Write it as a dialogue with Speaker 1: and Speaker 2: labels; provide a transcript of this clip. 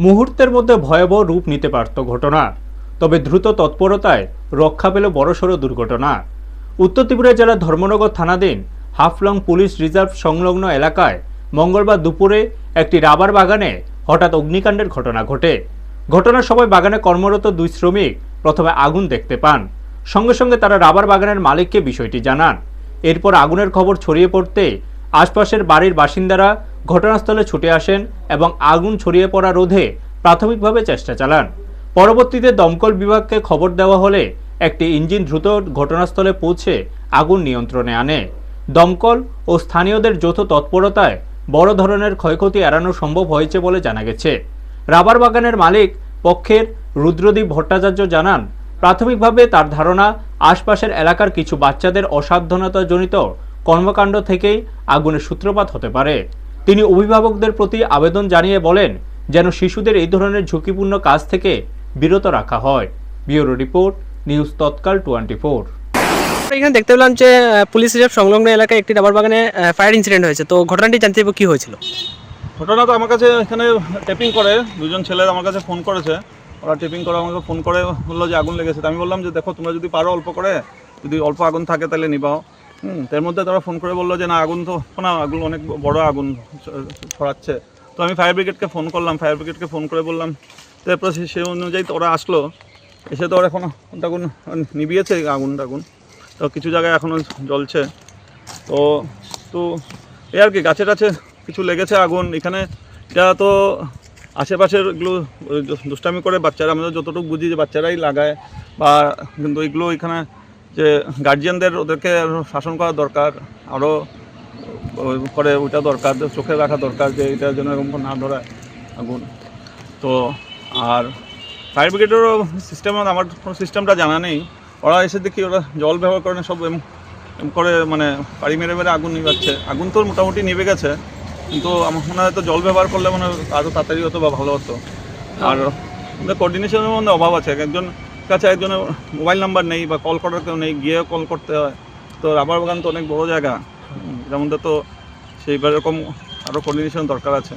Speaker 1: মুহূর্তের মধ্যে ভয়াবহ রূপ নিতে পারত ঘটনা, তবে দ্রুত তৎপরতায় রক্ষা পেল বড়সড় দুর্ঘটনা। উত্তর ত্রিপুরা জেলার ধর্মনগর থানাধীন হাফলং পুলিশ রিজার্ভ সংলগ্ন এলাকায় মঙ্গলবার দুপুরে একটি রাবার বাগানে হঠাৎ অগ্নিকাণ্ডের ঘটনা ঘটে। ঘটনার সময় বাগানে কর্মরত দুই শ্রমিক প্রথমে আগুন দেখতে পান। সঙ্গে সঙ্গে তারা রাবার বাগানের মালিককে বিষয়টি জানান। এরপর আগুনের খবর ছড়িয়ে পড়তে আশপাশের বাড়ির বাসিন্দারা ঘটনাস্থলে ছুটে আসেন এবং আগুন ছড়িয়ে পড়া রোধে প্রাথমিকভাবে চেষ্টা চালান। পরবর্তীতে দমকল বিভাগকে খবর দেওয়া হলে একটি ইঞ্জিন দ্রুত ঘটনাস্থলে পৌঁছে আগুন নিয়ন্ত্রণে আনে। দমকল ও স্থানীয়দের যৌথ তৎপরতায় বড় ধরনের ক্ষয়ক্ষতি এড়ানো সম্ভব হয়েছে বলে জানা গেছে। রাবার বাগানের মালিক পক্ষের রুদ্রদীপ ভট্টাচার্য জানান, প্রাথমিকভাবে তার ধারণা আশপাশের এলাকার কিছু বাচ্চাদের অসাবধানতাজনিত কর্মকাণ্ড থেকেই আগুনের সূত্রপাত হতে পারে। তিনি অভিভাবকদের প্রতি আবেদন জানিয়ে বলেন, যেন শিশুদের এই ধরনের ঝুঁকিপূর্ণ কাজ থেকে বিরত রাখা হয়। ব্যুরো রিপোর্ট, নিউজ তৎকাল 24।
Speaker 2: এখানে দেখতে পেলাম যে পুলিশ রিজার্ভ সংলগ্ন এলাকায় একটি রাবার বাগানে ফায়ার ইনসিডেন্ট হয়েছে, তো ঘটনাটি জানতে চাইবো কি হয়েছিল।
Speaker 3: ঘটনা তো আমার কাছে এখানে টেপিং করে দুজন ছেলে আমার কাছে ফোন করেছে। ওরা টেপিং করে আমাকে ফোন করে বললো যে আগুন লেগেছে। আমি বললাম যে দেখো, তোমরা যদি পারো অল্প করে, যদি অল্প আগুন থাকে তাহলে নিবাও। তার মধ্যে তারা ফোন করে বললো যে না, আগুন তো না, আগুন অনেক বড় আগুন ছড়াচ্ছে। তো আমি ফায়ার ব্রিগেডকে ফোন করলাম, ফায়ার ব্রিগেডকে ফোন করে বললাম। তারপর সেই অনুযায়ী ওরা আসলো, এসে তো ওরা এখন আগুন নিভিয়েছে আগুন তো কিছু জায়গায় এখনও জ্বলছে। তো তো এই আর কি, গাছে টাছে কিছু লেগেছে আগুন এখানে। এটা তো আশেপাশের এগুলো দুষ্টামি করে বাচ্চারা, আমরা যতটুকু বুঝি যে বাচ্চারাই লাগায় বা, কিন্তু এগুলো এখানে যে গার্জিয়ানদের ওদেরকে শাসন করা দরকার, আরও করে ওইটা দরকার, চোখে রাখা দরকার যে এটা যেন এরকম না ধরায় আগুন। তো আর ফায়ার ব্রিগেডেরও সিস্টেম, আমার কোনো সিস্টেমটা জানা নেই। ওরা এসে দেখি ওরা জল ব্যবহার করে সব করে, মানে পাড়ি মেরে মেরে আগুন নিভাচ্ছে। আগুন তো মোটামুটি নিভে গেছে, কিন্তু আমার মনে হয় তো জল ব্যবহার করলে মনে হয় আরও তাড়াতাড়ি হতো বা ভালো হতো। আর আমাদের কোঅর্ডিনেশনের মধ্যে অভাব আছে। একজন কাছে একজনের মোবাইল নাম্বার নেই বা কল করার কেউ নেই, গিয়ে কল করতে হয়। তো রাবার বাগান তো অনেক বড় জায়গা, এটার মধ্যে তো সেইবার এরকম আরও কোঅর্ডিনেশন দরকার আছে।